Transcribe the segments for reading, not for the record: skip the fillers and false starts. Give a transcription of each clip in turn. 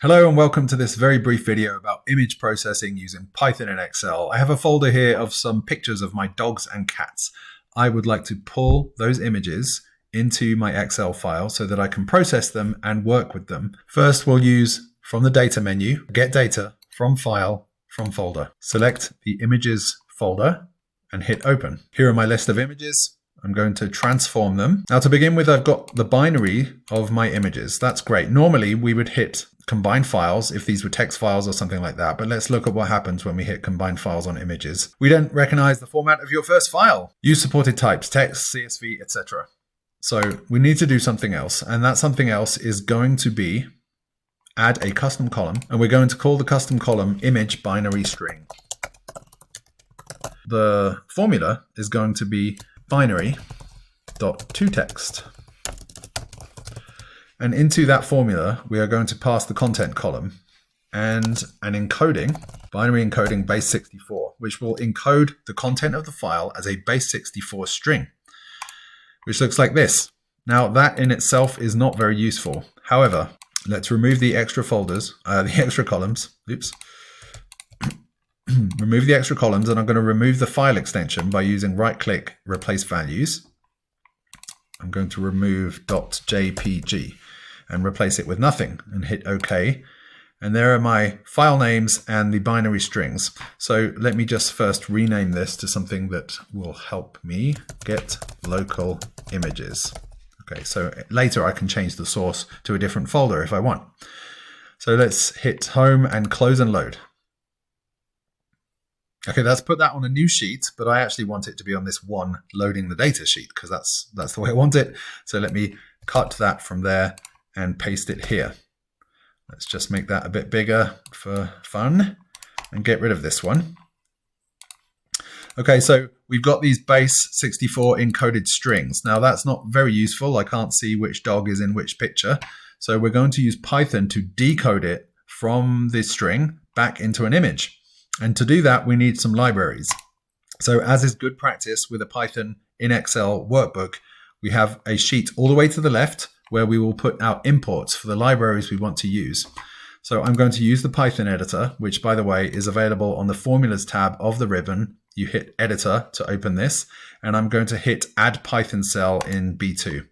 Hello and welcome to this very brief video about image processing using Python and Excel. I have a folder here of some pictures of my dogs and cats. I would like to pull those images into my Excel file so that I can process them and work with them. First, we'll use from the data menu, get data from file, from folder. Select the images folder and hit open. Here are my list of images. I'm going to transform them. Now to begin with, I've got the binary of my images. That's great. Normally we would hit combine files if these were text files or something like that. But let's look at what happens when we hit combine files on images. We don't recognize the format of your first file. Use supported types, text, CSV, etc. So we need to do something else. And that something else is going to be add a custom column. And we're going to call the custom column image binary string. The formula is going to be binary.toText. And into that formula, we are going to pass the content column and an encoding, binary encoding base 64, which will encode the content of the file as a base 64 string, which looks like this. Now that in itself is not very useful. However, let's remove the extra folders, the extra columns. Oops. Remove the extra columns, and I'm going to remove the file extension by using right-click, replace values. I'm going to remove .jpg and replace it with nothing and hit OK. And there are my file names and the binary strings. So let me just first rename this to something that will help me get local images. Okay, so later I can change the source to a different folder if I want. So let's hit home and close and load. Okay, let's put that on a new sheet, but I actually want it to be on this one loading the data sheet because that's the way I want it. So let me cut that from there and paste it here. Let's just make that a bit bigger for fun and get rid of this one. Okay, so we've got these base 64 encoded strings. Now that's not very useful. I can't see which dog is in which picture. So we're going to use Python to decode it from this string back into an image. And to do that, we need some libraries. So as is good practice with a Python in Excel workbook, we have a sheet all the way to the left where we will put our imports for the libraries we want to use. So I'm going to use the Python editor, which by the way is available on the formulas tab of the ribbon. You hit editor to open this, and I'm going to hit add Python cell in B2.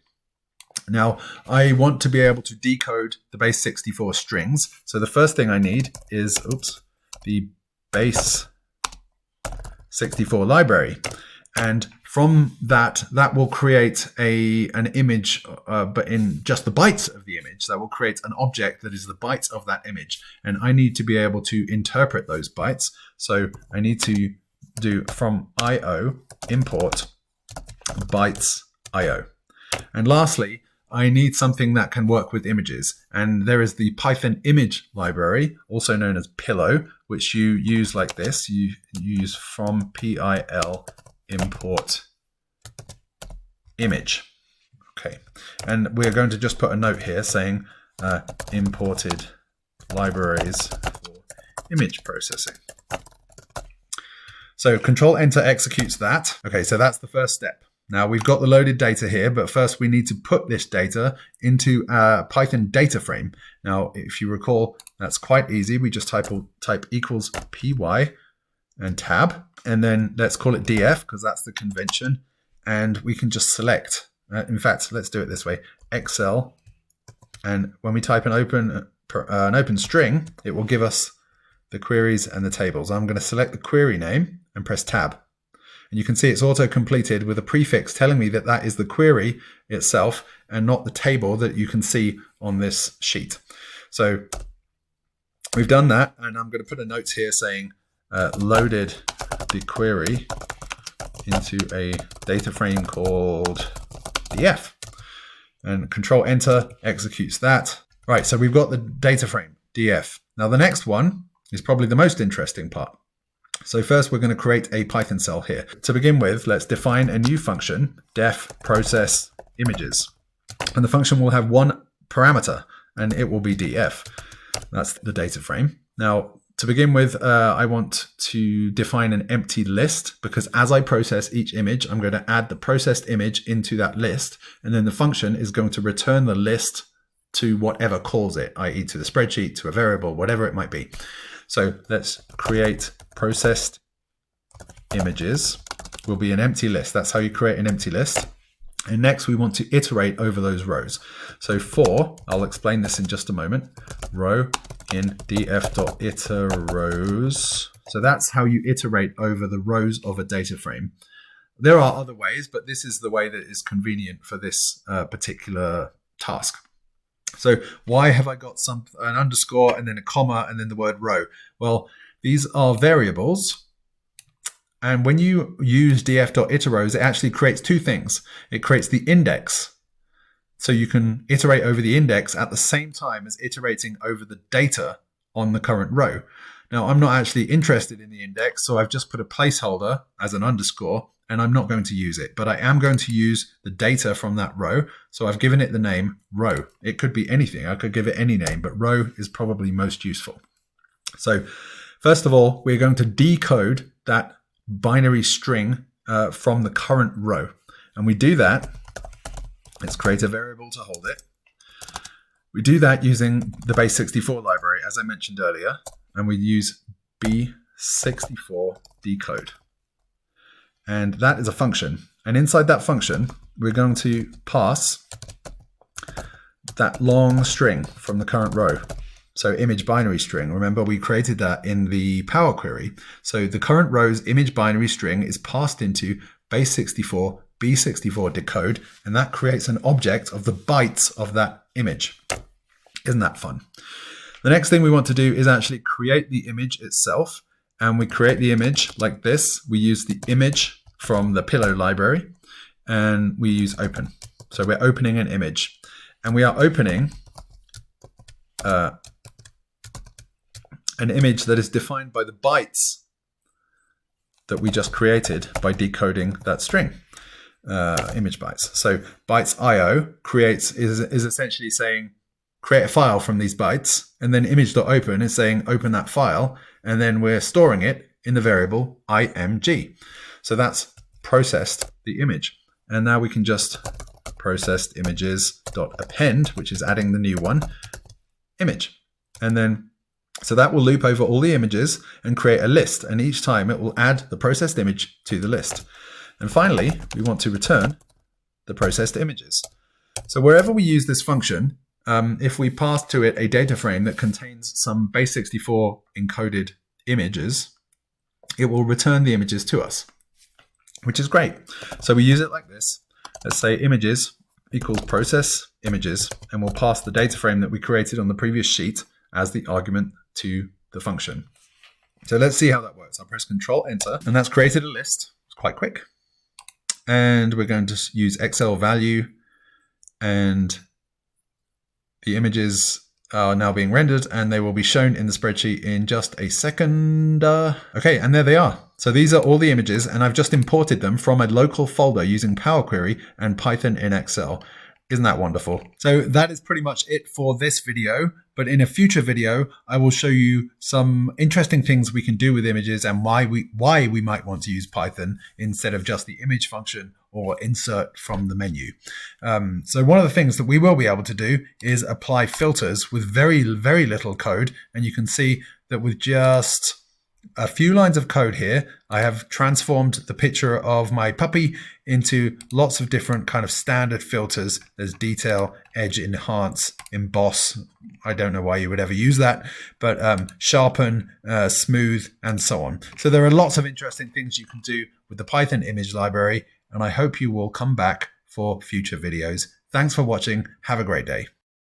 Now I want to be able to decode the base 64 strings. So the first thing I need is, the base 64 library, and from that will create an image, but in just the bytes of the image. That will create an object that is the bytes of that image, and I need to be able to interpret those bytes. So I need to do from IO import bytes IO, and lastly I need something that can work with images. And there is the Python image library, also known as Pillow, which you use like this. You use from PIL import image. Okay. And we're going to just put a note here saying imported libraries for image processing. So Control Enter executes that. Okay, so that's the first step. Now we've got the loaded data here, but first we need to put this data into a Python data frame. Now, if you recall, that's quite easy. We just type equals py and tab, and then let's call it df because that's the convention. And we can just select, in fact, let's do it this way, Excel. And when we type an open string, it will give us the queries and the tables. I'm going to select the query name and press tab. And you can see it's auto-completed with a prefix telling me that that is the query itself and not the table that you can see on this sheet. So we've done that, and I'm going to put a note here saying loaded the query into a data frame called df. And Control Enter executes that. Right, so we've got the data frame, df. Now the next one is probably the most interesting part. So first we're going to create a Python cell here. To begin with, let's define a new function, def process images. And the function will have one parameter, and it will be df. That's the data frame. Now, to begin with, I want to define an empty list because as I process each image, I'm going to add the processed image into that list. And then the function is going to return the list to whatever calls it, i.e. to the spreadsheet, to a variable, whatever it might be. So let's create processed images will be an empty list. That's how you create an empty list. And next we want to iterate over those rows. So for, I'll explain this in just a moment, row in df.iterRows. So that's how you iterate over the rows of a data frame. There are other ways, but this is the way that is convenient for this particular task. So why have I got an underscore and then a comma and then the word row? Well, these are variables. And when you use df.iterRows, it actually creates two things. It creates the index. So you can iterate over the index at the same time as iterating over the data on the current row. Now, I'm not actually interested in the index, so I've just put a placeholder as an underscore, and I'm not going to use it. But I am going to use the data from that row. So I've given it the name row. It could be anything. I could give it any name, but row is probably most useful. So first of all, we're going to decode that binary string from the current row. And we do that. Let's create a variable to hold it. We do that using the base64 library, as I mentioned earlier, and we use b64 decode. And that is a function. And inside that function, we're going to pass that long string from the current row. So image binary string. Remember, we created that in the Power Query. So the current row's image binary string is passed into base64 b64 decode, and that creates an object of the bytes of that image. Isn't that fun? The next thing we want to do is actually create the image itself, and we create the image like this. We use the image from the Pillow library, and we use open. So we're opening an image, and we are opening an image that is defined by the bytes that we just created by decoding that string. Image bytes. So bytes IO is essentially saying create a file from these bytes, and then image.open is saying open that file, and then we're storing it in the variable img. So that's processed the image. And now we can just processed images.append, which is adding the new one, image. And then so that will loop over all the images and create a list, and each time it will add the processed image to the list. And finally, we want to return the processed images. So wherever we use this function, if we pass to it a data frame that contains some base64 encoded images, it will return the images to us, which is great. So we use it like this. Let's say images equals process images, and we'll pass the data frame that we created on the previous sheet as the argument to the function. So let's see how that works. I'll press Control Enter, and that's created a list. It's quite quick. And we're going to use Excel value, and the images are now being rendered, and they will be shown in the spreadsheet in just a second. Okay, and there they are. So these are all the images, and I've just imported them from a local folder using Power Query and Python in Excel. Isn't that wonderful? So that is pretty much it for this video. But in a future video, I will show you some interesting things we can do with images and why we might want to use Python instead of just the image function or insert from the menu. So one of the things that we will be able to do is apply filters with very, very little code. And you can see that with just a few lines of code here, I have transformed the picture of my puppy into lots of different kind of standard filters. There's detail, edge, enhance, emboss. I don't know why you would ever use that, but sharpen, smooth, and so on. So there are lots of interesting things you can do with the Python image library, and I hope you will come back for future videos. Thanks for watching. Have a great day.